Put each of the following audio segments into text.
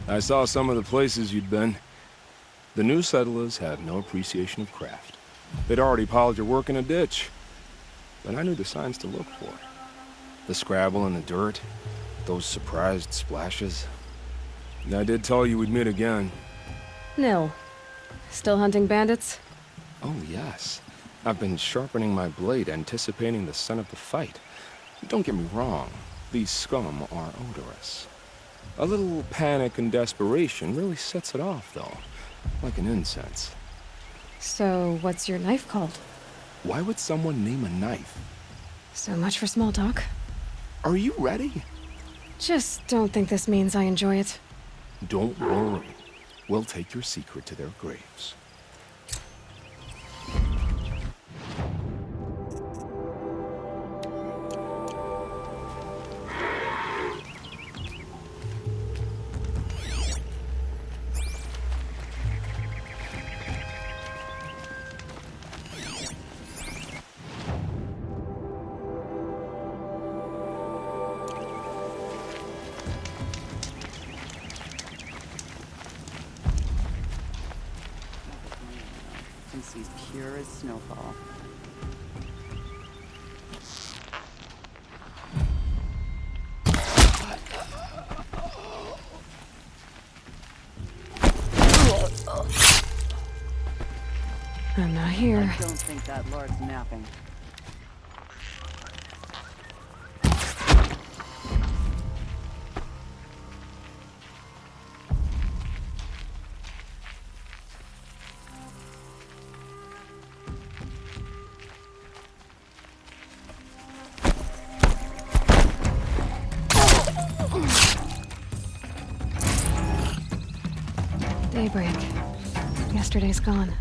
I saw some of the places you'd been. The new settlers have no appreciation of craft. They'd already piled your work in a ditch. But I knew the signs to look for. The scrabble in the dirt, those surprised splashes. And I did tell you we'd meet again. Nil. Still hunting bandits? Oh, yes. I've been sharpening my blade, anticipating the scent of the fight. Don't get me wrong, these scum are odorous. A little panic and desperation really sets it off, though, like an incense. So, what's your knife called? Why would someone name a knife? So much for small talk. Are you ready? Just don't think this means I enjoy it. Don't worry. We'll take your secret to their graves. Since he's pure as snowfall. I'm not here. I don't think that Lord's napping. Daybreak. Yesterday's gone.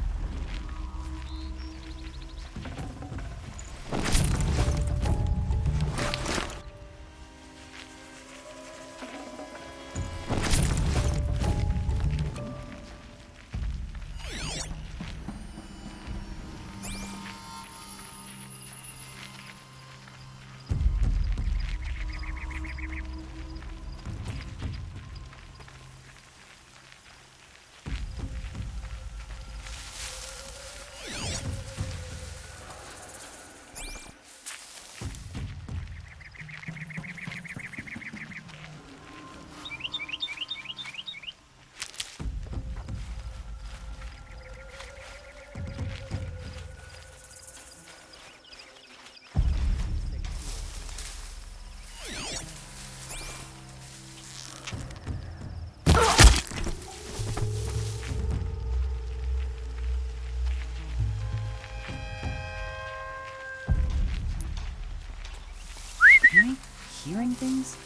Am I hearing things?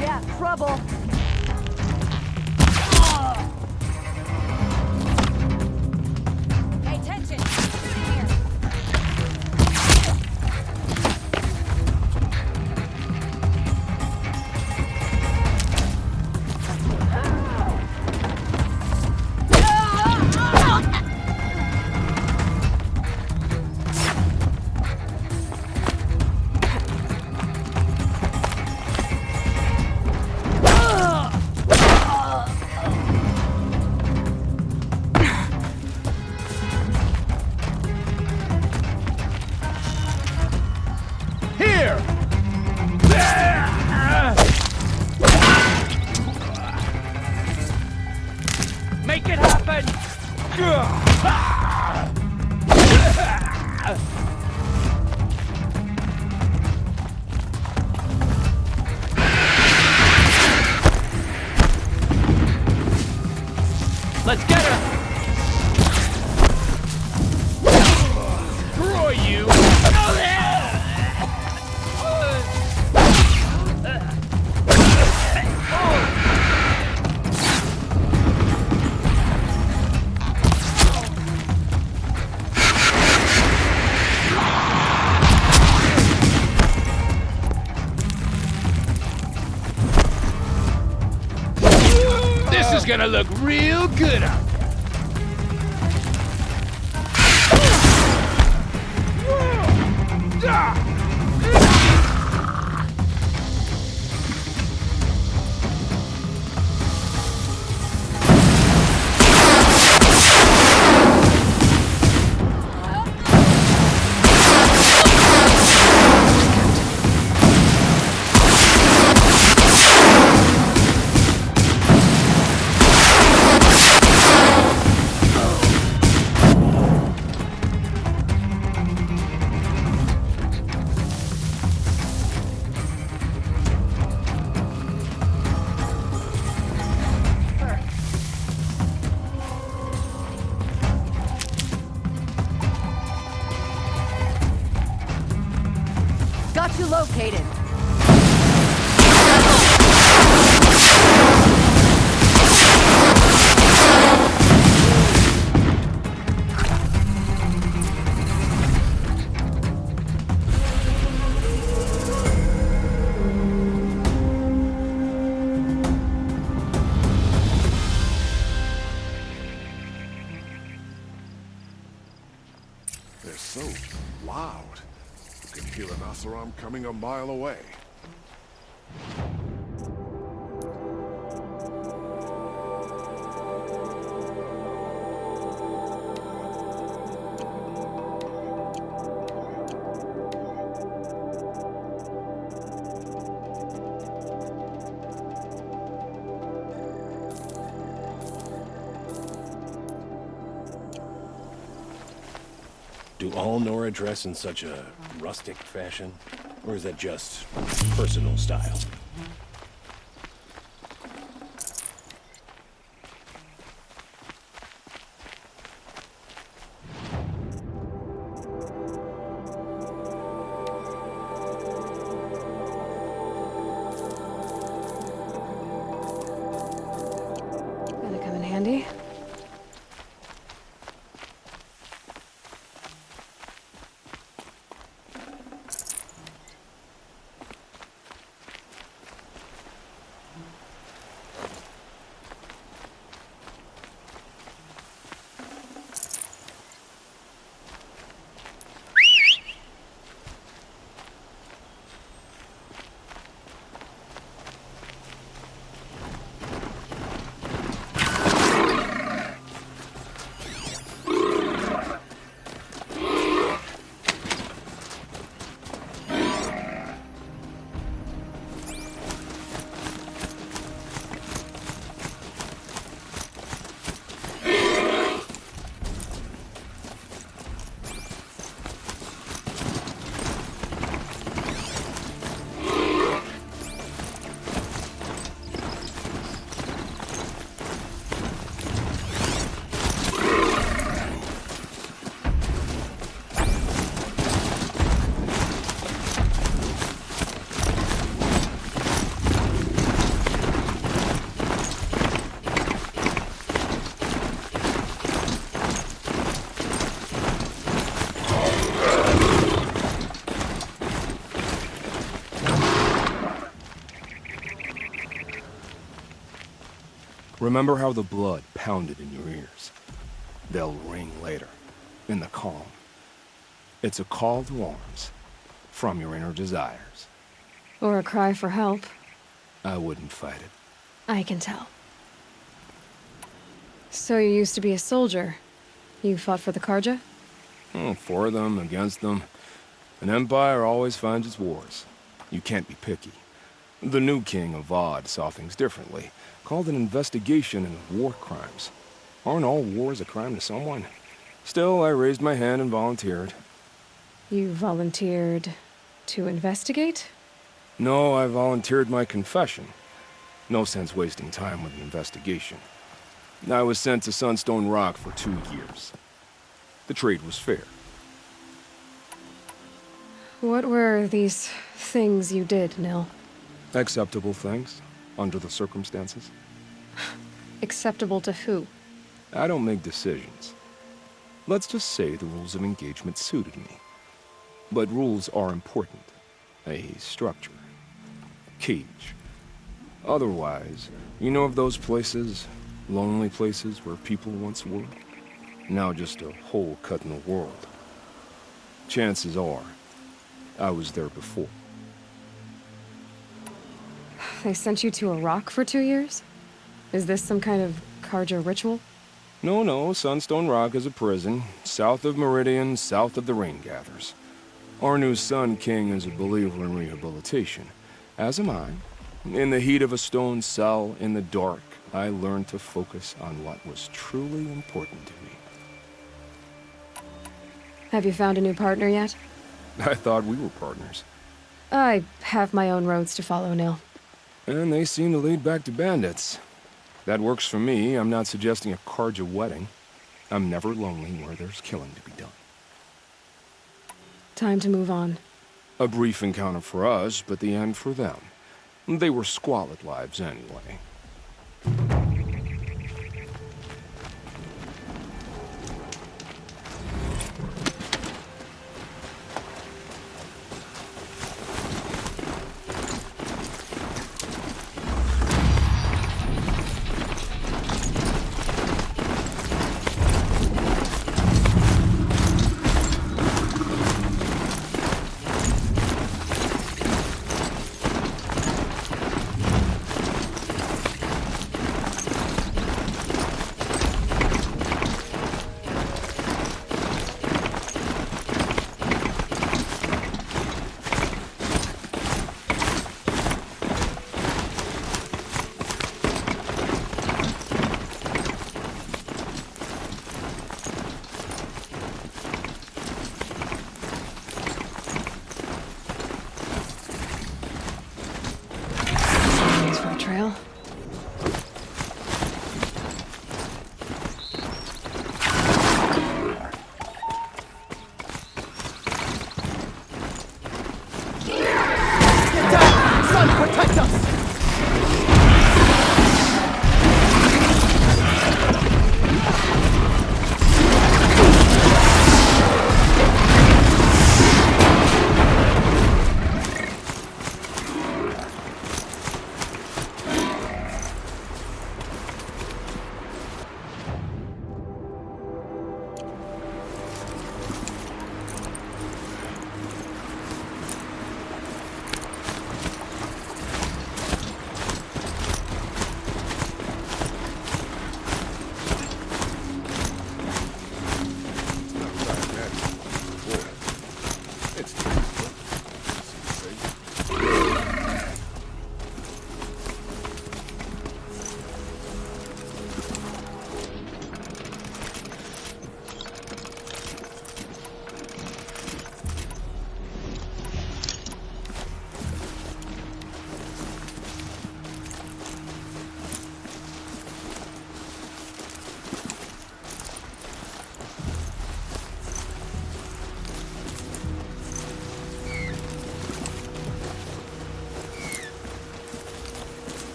Yeah, trouble! Pay attention! Here! Make it happen! Let's get her! Destroy you! This is gonna look real good out there. Got you located. They're so loud. You can hear an Oseram coming a mile away. Do all Nora dress in such a rustic fashion? Or is that just personal style? Gonna come in handy. Remember how the blood pounded in your ears? They'll ring later, in the calm. It's a call to arms, from your inner desires. Or a cry for help. I wouldn't fight it. I can tell. So you used to be a soldier. You fought for the Karja? For them, against them. An empire always finds its wars. You can't be picky. The new king of Vod saw things differently. Called an investigation into war crimes. Aren't all wars a crime to someone? Still, I raised my hand and volunteered. You volunteered to investigate? No, I volunteered my confession. No sense wasting time with an investigation. I was sent to Sunstone Rock for 2 years. The trade was fair. What were these things you did, Nil? Acceptable things, under the circumstances. Acceptable to who? I don't make decisions. Let's just say the rules of engagement suited me. But rules are important. A structure. Cage. Otherwise, you know of those places, lonely places where people once were? Now just a hole cut in the world. Chances are, I was there before. They sent you to a rock for 2 years? Is this some kind of Karja ritual? No, Sunstone Rock is a prison, south of Meridian, south of the Rain Gathers. Our new Sun King is a believer in rehabilitation, as am I. In the heat of a stone cell, in the dark, I learned to focus on what was truly important to me. Have you found a new partner yet? I thought we were partners. I have my own roads to follow, Nil. And they seem to lead back to bandits. That works for me. I'm not suggesting a Karja wedding. I'm never lonely where there's killing to be done. Time to move on. A brief encounter for us, but the end for them. They were squalid lives anyway.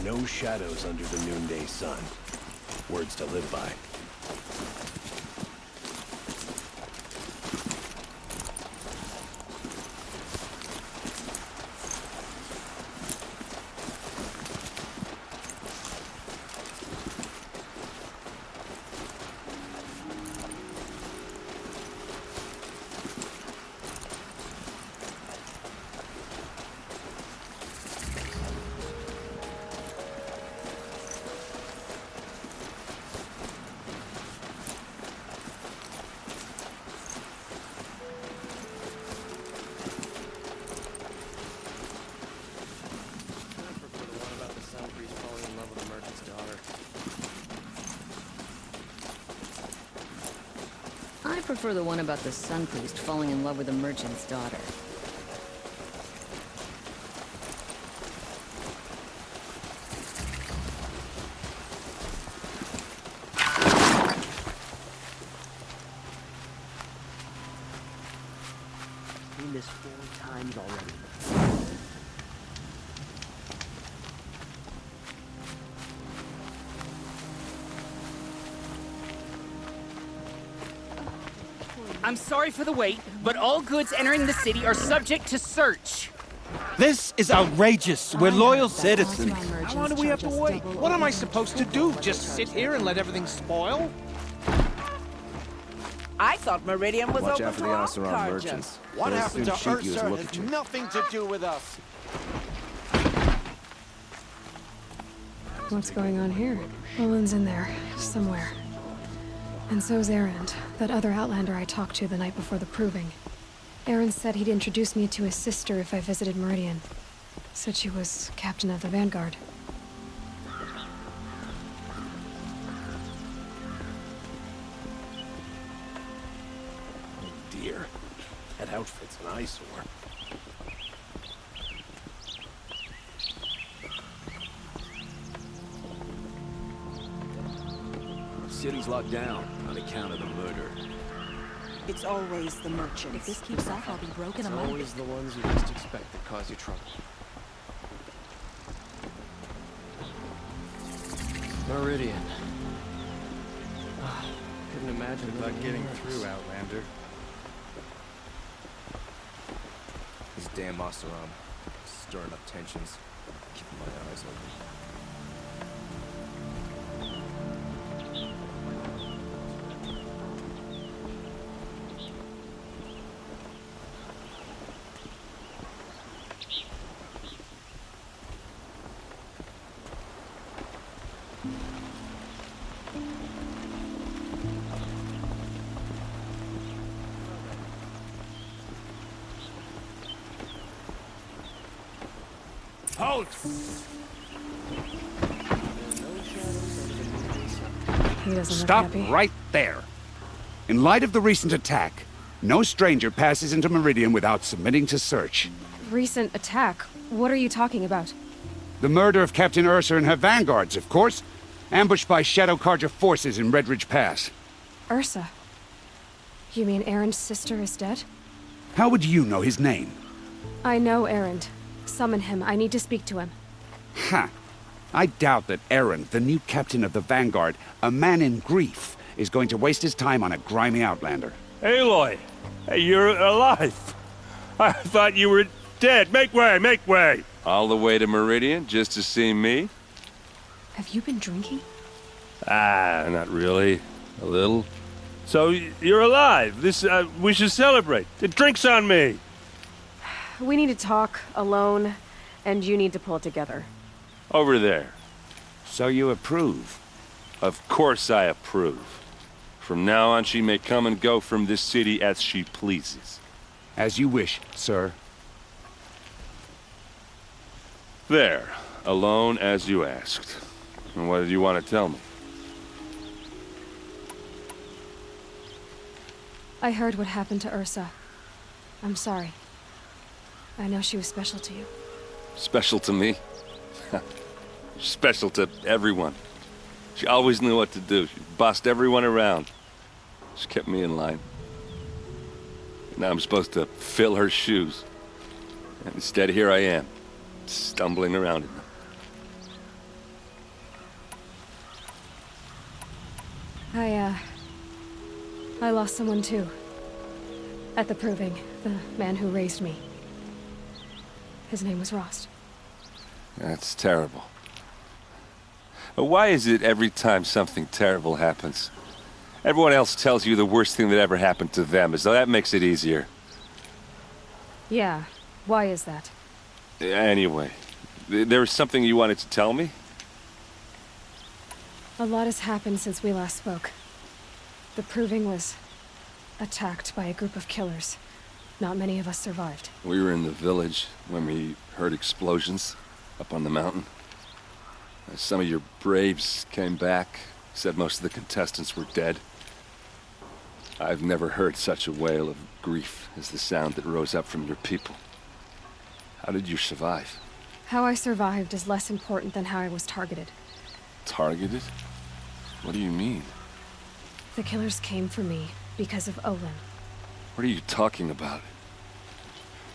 No shadows under the noonday sun. Words to live by. I prefer the one about the sun priest falling in love with a merchant's daughter. Seen this 4 times already. I'm sorry for the wait, but all goods entering the city are subject to search. This is outrageous. We're loyal citizens. How long do we have to wait? What am I supposed to do? Just sit here and let everything spoil? I thought Meridian was Watch open out for to the all Oseram cargoes. merchants. What They'll happened soon to shoot you as they Ursa look has at you. nothing to do with us. What's going on here? Olin's in there, somewhere. And so's Erend, that other Outlander I talked to the night before the proving. Erend said he'd introduce me to his sister if I visited Meridian. Said she was captain of the Vanguard. Oh dear. That outfit's an eyesore. The city's locked down on account of the murder. It's always the merchants. If this keeps up, I'll be broken It's a month. always the ones you least expect that cause you trouble. Meridian. Couldn't imagine about getting through, Outlander. These damn Oseram, stirring up tensions, keeping my eyes open. Halt! He doesn't Stop look happy. right there. In light of the recent attack, no stranger passes into Meridian without submitting to search. Recent attack? What are you talking about? The murder of Captain Ursa and her vanguards, of course. Ambushed by Shadow Carja forces in Redridge Pass. Ursa? You mean Erend's sister is dead? How would you know his name? I know Erend. Summon him. I need to speak to him. Ha! I doubt that Erend, the new captain of the Vanguard, a man in grief, is going to waste his time on a grimy outlander. Aloy! Hey, you're alive! I thought you were dead. Make way, make way! All the way to Meridian just to see me? Have you been drinking? Ah, not really. A little. So, you're alive. We should celebrate. The drink's on me! We need to talk, alone, and you need to pull it together. Over there. So you approve? Of course I approve. From now on, she may come and go from this city as she pleases. As you wish, sir. There. Alone as you asked. And what did you want to tell me? I heard what happened to Ursa. I'm sorry. I know she was special to you. Special to me? Special to everyone. She always knew what to do. She bossed everyone around. She kept me in line. Now I'm supposed to fill her shoes. And instead, here I am, stumbling around in them. I lost someone too. At the proving, the man who raised me. His name was Rost. That's terrible. But why is it every time something terrible happens, everyone else tells you the worst thing that ever happened to them, as though that makes it easier? Yeah, why is that? Anyway, there was something you wanted to tell me? A lot has happened since we last spoke. The proving was attacked by a group of killers. Not many of us survived. We were in the village when we heard explosions up on the mountain. Some of your braves came back, said most of the contestants were dead. I've never heard such a wail of grief as the sound that rose up from your people. How did you survive? How I survived is less important than how I was targeted. Targeted? What do you mean? The killers came for me because of Olin. What are you talking about?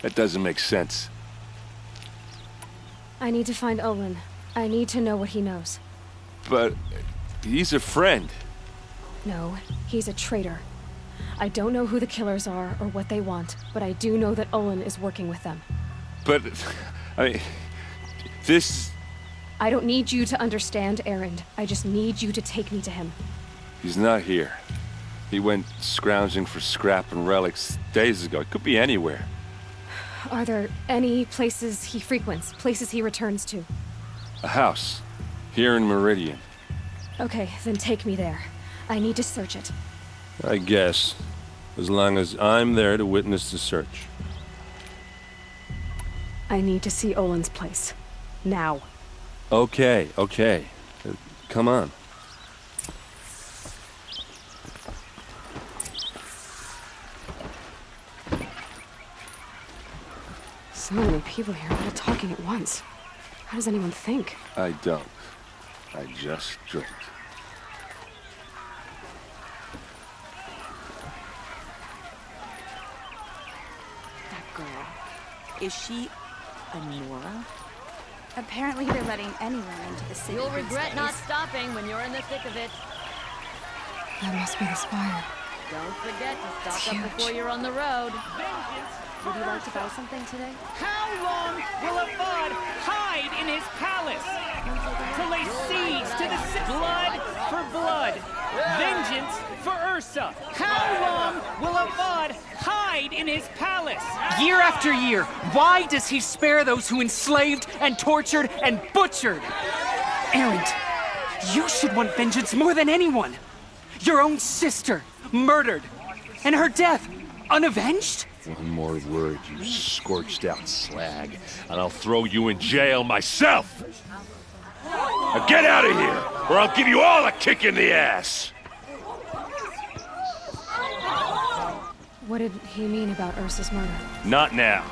That doesn't make sense. I need to find Olin. I need to know what he knows. But he's a friend. No, he's a traitor. I don't know who the killers are or what they want, but I do know that Olin is working with them. But, I mean, this... I don't need you to understand, Erend. I just need you to take me to him. He's not here. He went scrounging for scrap and relics days ago. It could be anywhere. Are there any places he frequents, places he returns to? A house. Here in Meridian. Okay, then take me there. I need to search it. I guess. As long as I'm there to witness the search. I need to see Olin's place. Now. Okay. Come on. So many people here, all talking at once. How does anyone think? I don't. I just drink. That girl. Is she a Nora? Apparently they're letting anyone into the city. You'll these regret days. not stopping when you're in the thick of it. That must be the spire. Don't forget to It's stock up huge. before you're on the road. Would you like to buy something today? How long will a bud hide in his palace? To lay siege to the blood for blood, vengeance for Ursa. How long will a bud hide in his palace? Year after year, why does he spare those who enslaved and tortured and butchered? Erend, you should want vengeance more than anyone. Your own sister, murdered, and her death, unavenged? One more word, you scorched out slag, and I'll throw you in jail myself! Now get out of here, or I'll give you all a kick in the ass! What did he mean about Ursa's murder? Not now.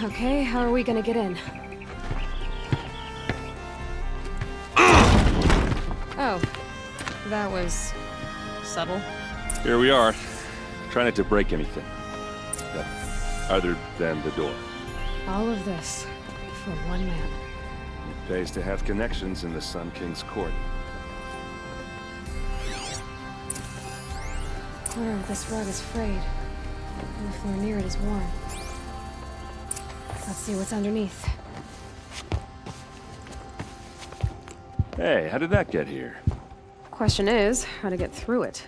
Okay, how are we gonna get in? Oh, that was subtle. Here we are. Try not to break anything. Other than the door. All of this for one man. It pays to have connections in the Sun King's court. The corner of this rug is frayed, and the floor near it is worn. Let's see what's underneath. Hey, how did that get here? Question is, how to get through it.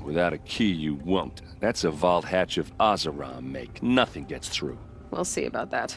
Without a key, you won't. That's a vault hatch of Azaram make. Nothing gets through. We'll see about that.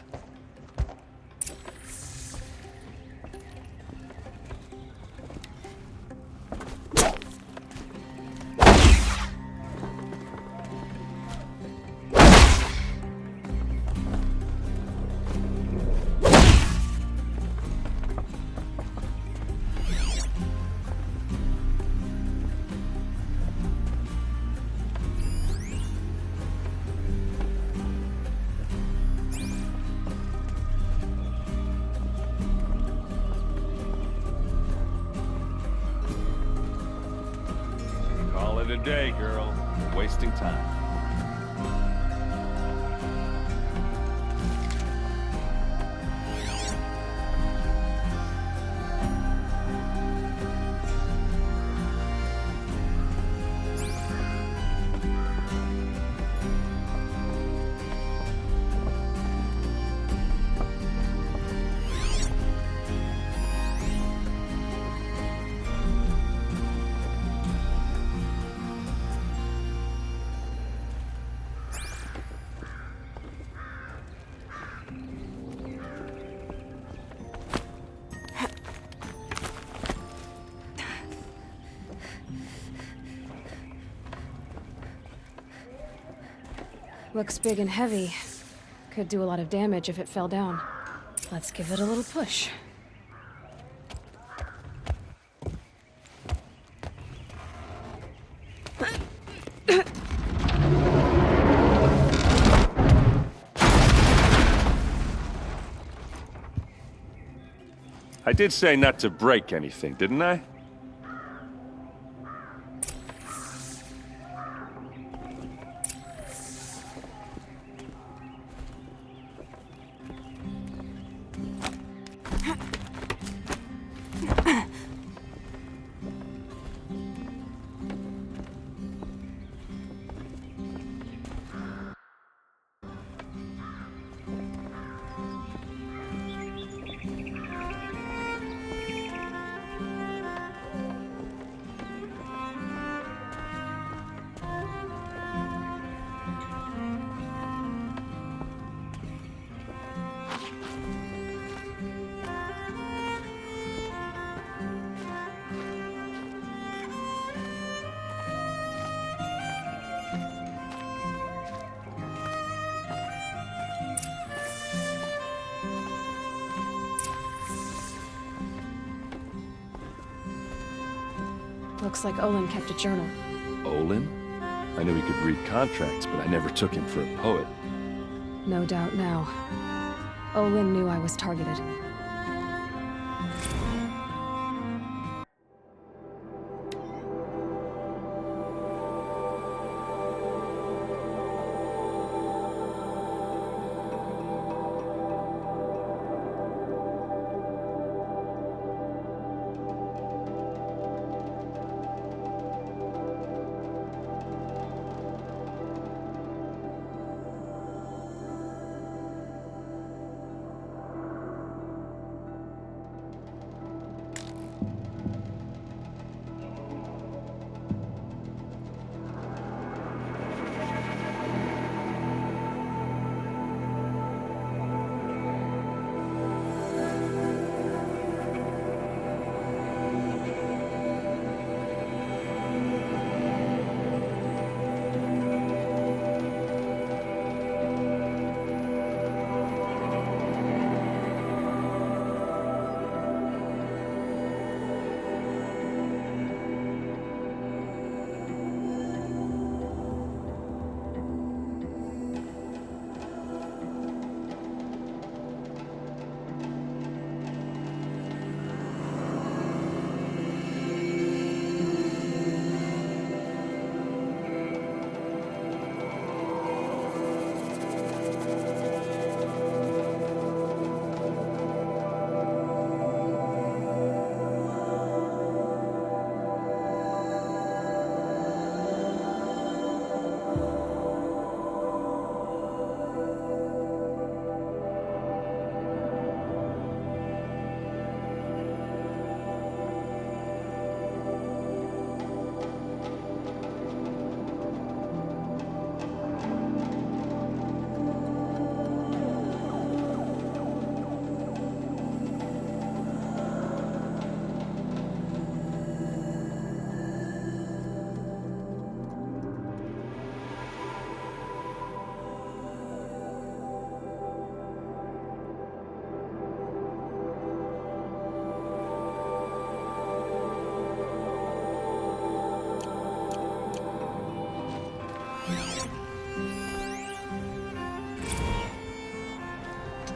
today, girl. You're wasting time. Looks big and heavy. Could do a lot of damage if it fell down. Let's give it a little push. I did say not to break anything, didn't I? Looks like Olin kept a journal. Olin? I knew he could read contracts, but I never took him for a poet. No doubt now. Olin knew I was targeted.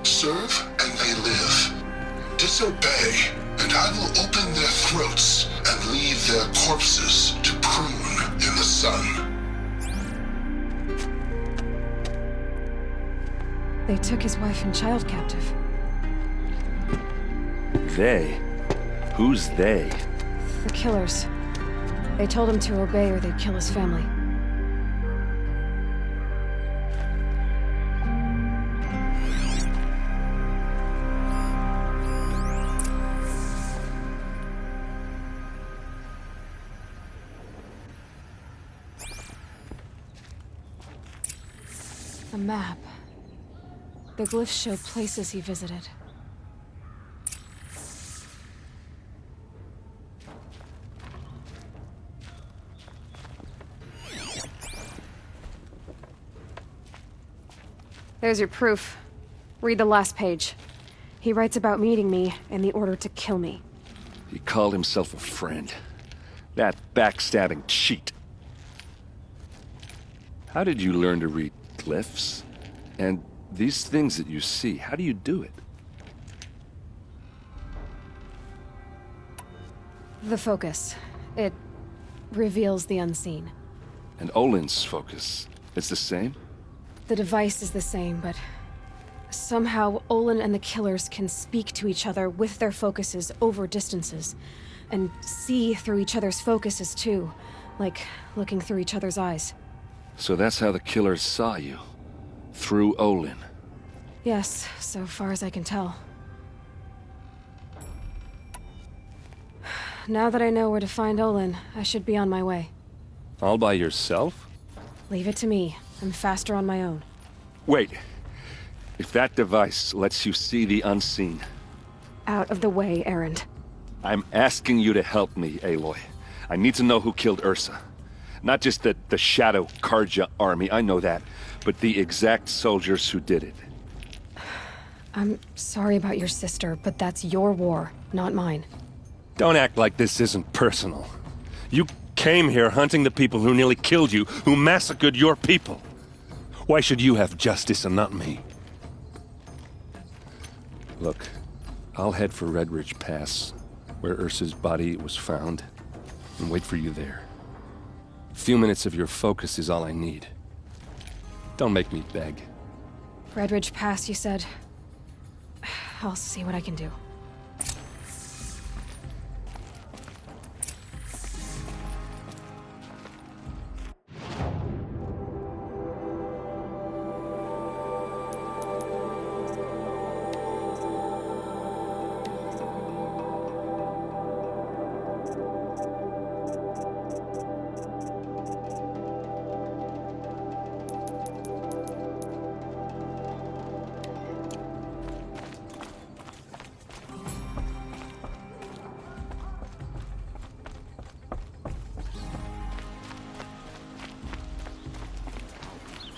Serve and they live. Disobey, and I will open their throats and leave their corpses to prune in the They took his wife and child captive. They? Who's they? The killers. They told him to obey or they'd kill his family. A map. The glyphs show places he visited. There's your proof. Read the last page. He writes about meeting me and the order to kill me. He called himself a friend. That backstabbing cheat. How did you learn to read glyphs? And these things that you see, how do you do it? The focus. It reveals the unseen. And Olin's focus, it's the same? The device is the same, but somehow Olin and the killers can speak to each other with their focuses over distances, and see through each other's focuses too, like looking through each other's eyes. So that's how the killers saw you? Through Olin? Yes, so far as I can tell. Now that I know where to find Olin, I should be on my way. All by yourself? Leave it to me. I'm faster on my own. Wait. If that device lets you see the unseen... Out of the way, Erend. I'm asking you to help me, Aloy. I need to know who killed Ursa. Not just the Shadow Karja army, I know that, but the exact soldiers who did it. I'm sorry about your sister, but that's your war, not mine. Don't act like this isn't personal. You came here hunting the people who nearly killed you, who massacred your people. Why should you have justice and not me? Look, I'll head for Red Ridge Pass, where Ursa's body was found, and wait for you there. A few minutes of your focus is all I need. Don't make me beg. Red Ridge Pass, you said? I'll see what I can do.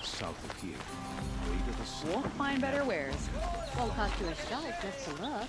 South of here. Way to the south. Won't find better wares. Won't cost you a shot just to look.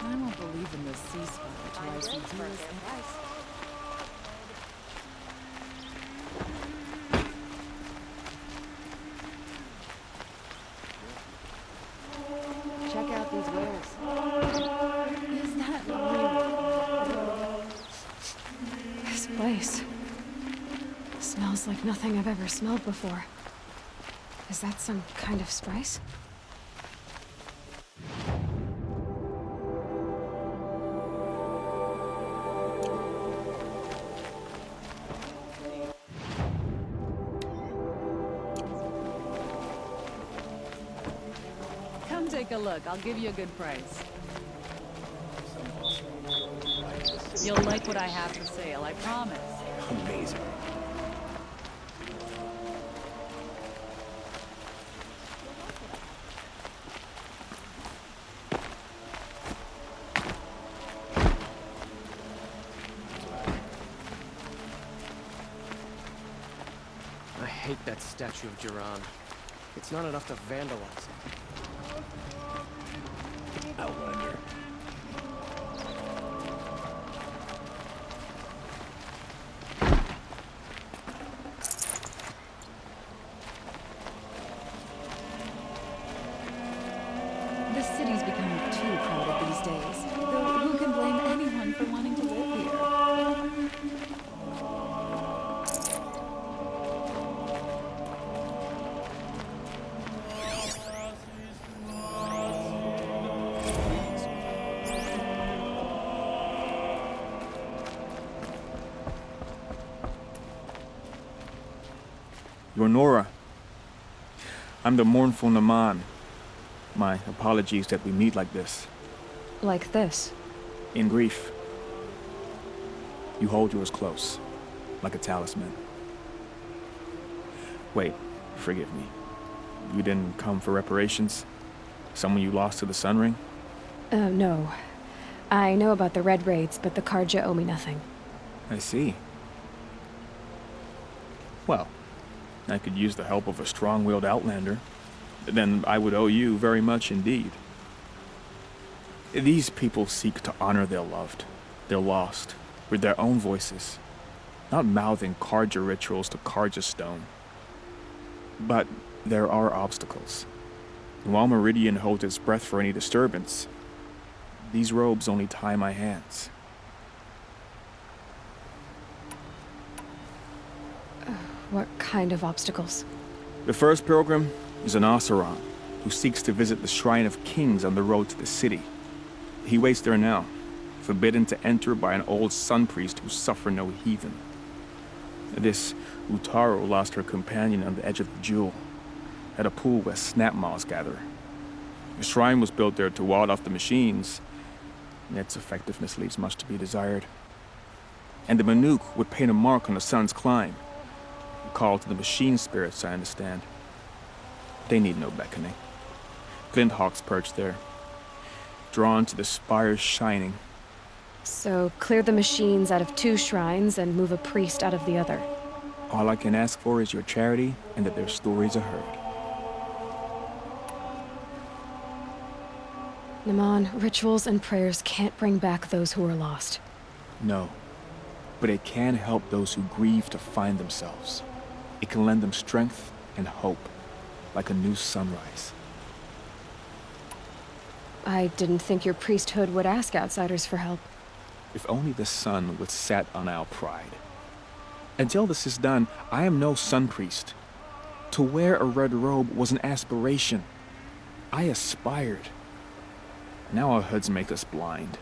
I won't believe in this ceasefire till I see Zeus. Check out these whales. Is that real? This place smells like nothing I've ever smelled before. Is that some kind of spice? Come take a look. I'll give you a good price. You'll like what I have for sale, I promise. Amazing. I hate that statue of Jiran. It's not enough to vandalize it. Outlander. The city's becoming too crowded these days. Though who can blame anyone for wanting to live here? You're Nora. I'm the mournful Naman. My apologies that we meet like this. Like this? In grief. You hold yours close, like a talisman. Wait, forgive me. You didn't come for reparations? Someone you lost to the Sun Ring? No. I know about the Red Raids, but the Karja owe me nothing. I see. Well, I could use the help of a strong-willed outlander. Then I would owe you very much indeed. These people seek to honor their loved, their lost, with their own voices, not mouthing Karja rituals to Karja stone. But there are obstacles. And while Meridian holds its breath for any disturbance, these robes only tie my hands. What kind of obstacles? The first pilgrim is an Oseram who seeks to visit the Shrine of Kings on the road to the city. He waits there now, forbidden to enter by an old sun priest who suffer no heathen. This Utaru lost her companion on the edge of the jewel, at a pool where snap moths gather. The shrine was built there to ward off the machines, and its effectiveness leaves much to be desired. And the Manuk would paint a mark on the sun's climb, a call to the machine spirits, I understand. They need no beckoning. Glint hawks perch there, drawn to the spires shining. So clear the machines out of 2 shrines and move a priest out of the other. All I can ask for is your charity and that their stories are heard. Naman, rituals and prayers can't bring back those who are lost. No, but it can help those who grieve to find themselves. It can lend them strength and hope, like a new sunrise. I didn't think your priesthood would ask outsiders for help. If only the sun would set on our pride. Until this is done, I am no sun priest. To wear a red robe was an aspiration. I aspired. Now our hoods make us blind.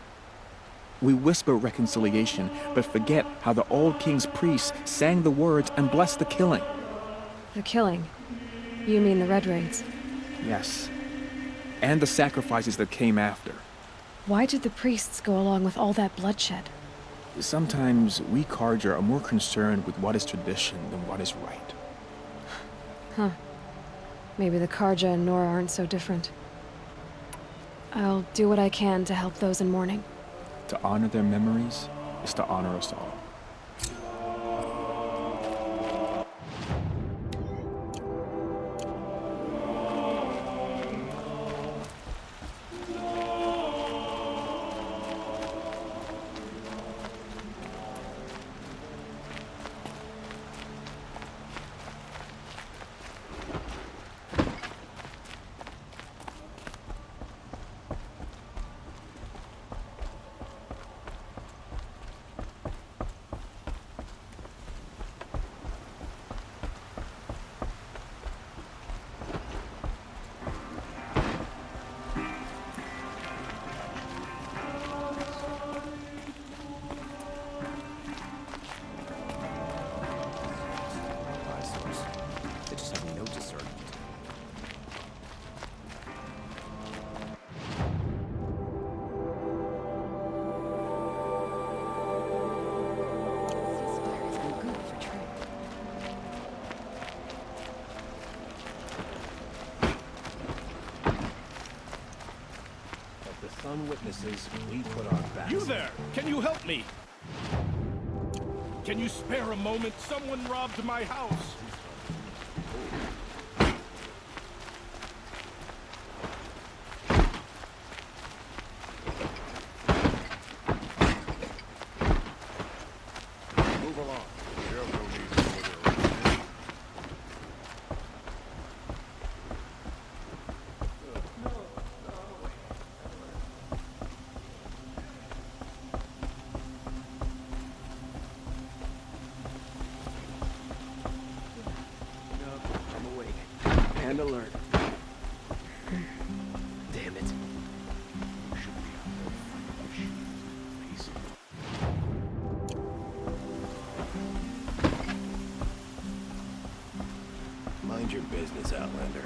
We whisper reconciliation, but forget how the old king's priests sang the words and blessed the killing. The killing? You mean the Red Raids? Yes. And the sacrifices that came after. Why did the priests go along with all that bloodshed? Sometimes we Carja are more concerned with what is tradition than what is right. Huh. Maybe the Carja and Nora aren't so different. I'll do what I can to help those in mourning. To honor their memories is to honor us all. They just have no discernment. Like the sun witnesses, we put our backs. You there! Can you help me? Can you spare a moment? Someone robbed my house. Move along. There's no need to order around. I'm awake and alert. Damn it. Mind your business, Outlander.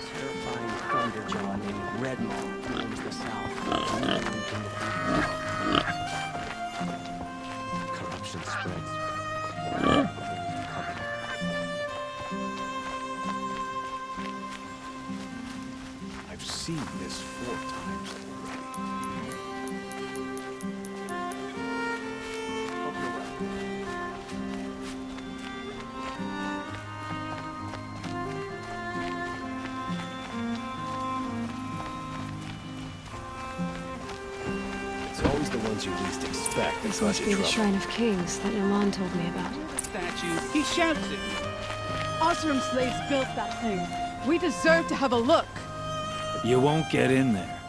Terrifying thunderjaw named Redmaw roams the south. Corruption spreads. I've seen this 4 times already. It's always the ones you least expect that This cause must you be the trouble. Shrine of Kings that Yaman told me about. Statue. He shouts it. Osram slaves built that thing. We deserve to have a look. You won't get in there.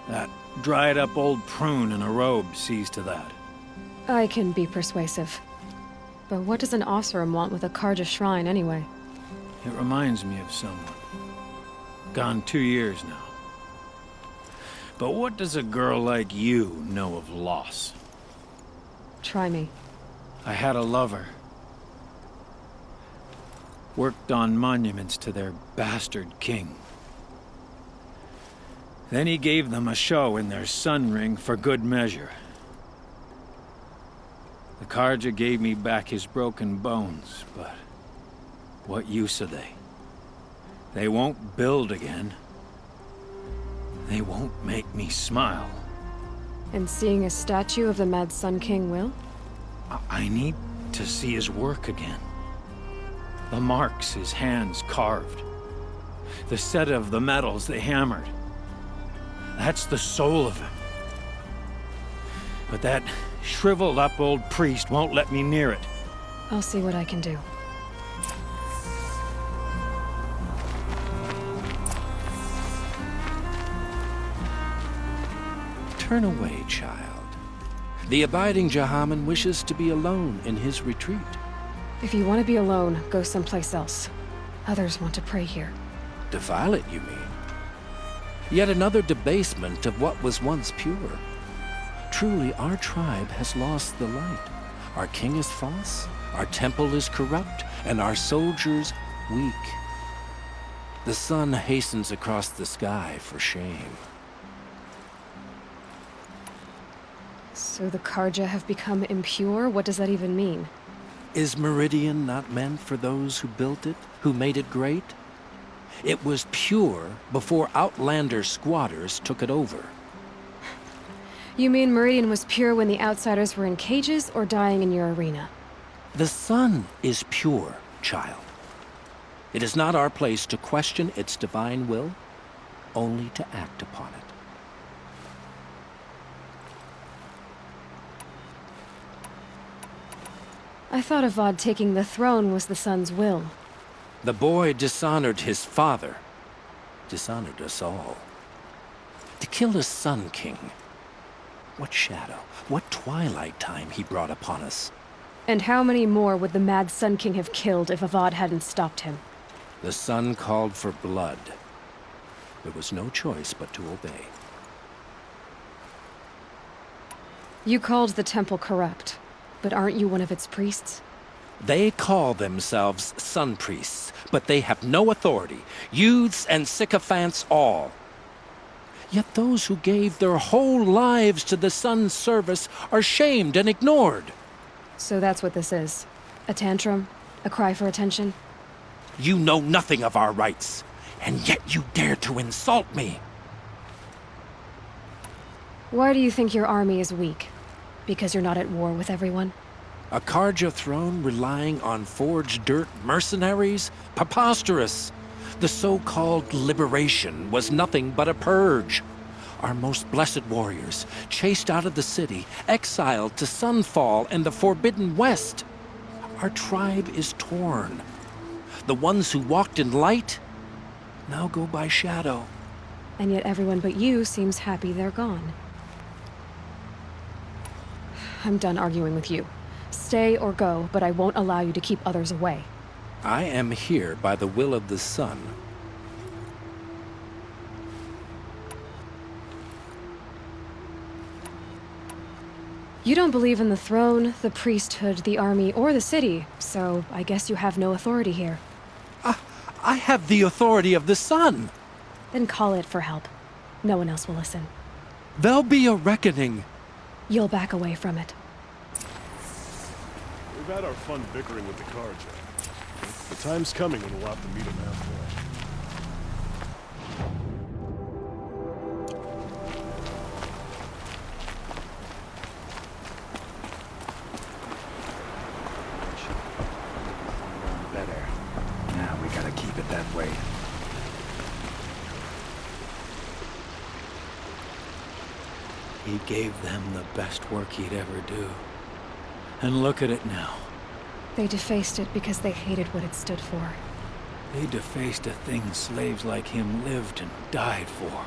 That dried-up old prune in a robe sees to that. I can be persuasive. But what does an Osram want with a Carja shrine anyway? It reminds me of someone. Gone 2 years now. But what does a girl like you know of loss? Try me. I had a lover. Worked on monuments to their bastard king. Then he gave them a show in their sun ring for good measure. The Carja gave me back his broken bones, but what use are they? They won't build again. They won't make me smile. And seeing a statue of the Mad Sun King will? I need to see his work again. The marks his hands carved. The set of the metals they hammered. That's the soul of him. But that shriveled up old priest won't let me near it. I'll see what I can do. Turn away, child. The abiding Jahaman wishes to be alone in his retreat. If you want to be alone, go someplace else. Others want to pray here. Defile it, you mean? Yet another debasement of what was once pure. Truly, our tribe has lost the light. Our king is false, our temple is corrupt, and our soldiers weak. The sun hastens across the sky for shame. So the Karja have become impure? What does that even mean? Is Meridian not meant for those who built it, who made it great? It was pure before Outlander squatters took it over. You mean Meridian was pure when the outsiders were in cages or dying in your arena? The sun is pure, child. It is not our place to question its divine will, only to act upon it. I thought Avad taking the throne was the sun's will. The boy dishonored his father, dishonored us all. To kill a Sun King. What shadow, what twilight time he brought upon us. And how many more would the mad Sun King have killed if Avad hadn't stopped him? The sun called for blood. There was no choice but to obey. You called the temple corrupt, but aren't you one of its priests? They call themselves sun priests, but they have no authority. Youths and sycophants all. Yet those who gave their whole lives to the sun's service are shamed and ignored. So that's what this is. A tantrum? A cry for attention? You know nothing of our rights, and yet you dare to insult me. Why do you think your army is weak? Because you're not at war with everyone? A Karja throne relying on forged dirt mercenaries? Preposterous! The so-called liberation was nothing but a purge. Our most blessed warriors, chased out of the city, exiled to Sunfall and the Forbidden West. Our tribe is torn. The ones who walked in light now go by shadow. And yet everyone but you seems happy they're gone. I'm done arguing with you. Stay or go, but I won't allow you to keep others away. I am here by the will of the sun. You don't believe in the throne, the priesthood, the army, or the city, so I guess you have no authority here. I have the authority of the sun. Then call it for help. No one else will listen. There'll be a reckoning. You'll back away from it. We've had our fun bickering with the Karja. The time's coming when we'll have to meet him halfway. Better. Now we gotta keep it that way. He gave them the best work he'd ever do. And look at it now. They defaced it because they hated what it stood for. They defaced a thing slaves like him lived and died for.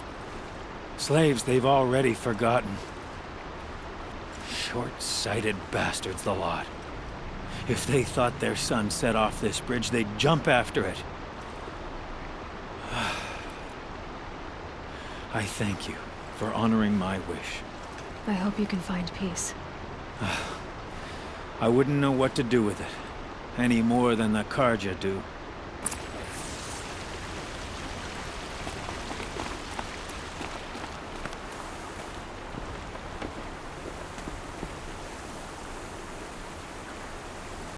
Slaves they've already forgotten. Short-sighted bastards, the lot. If they thought their son set off this bridge, they'd jump after it. I thank you for honoring my wish. I hope you can find peace. I wouldn't know what to do with it, any more than the Karja do.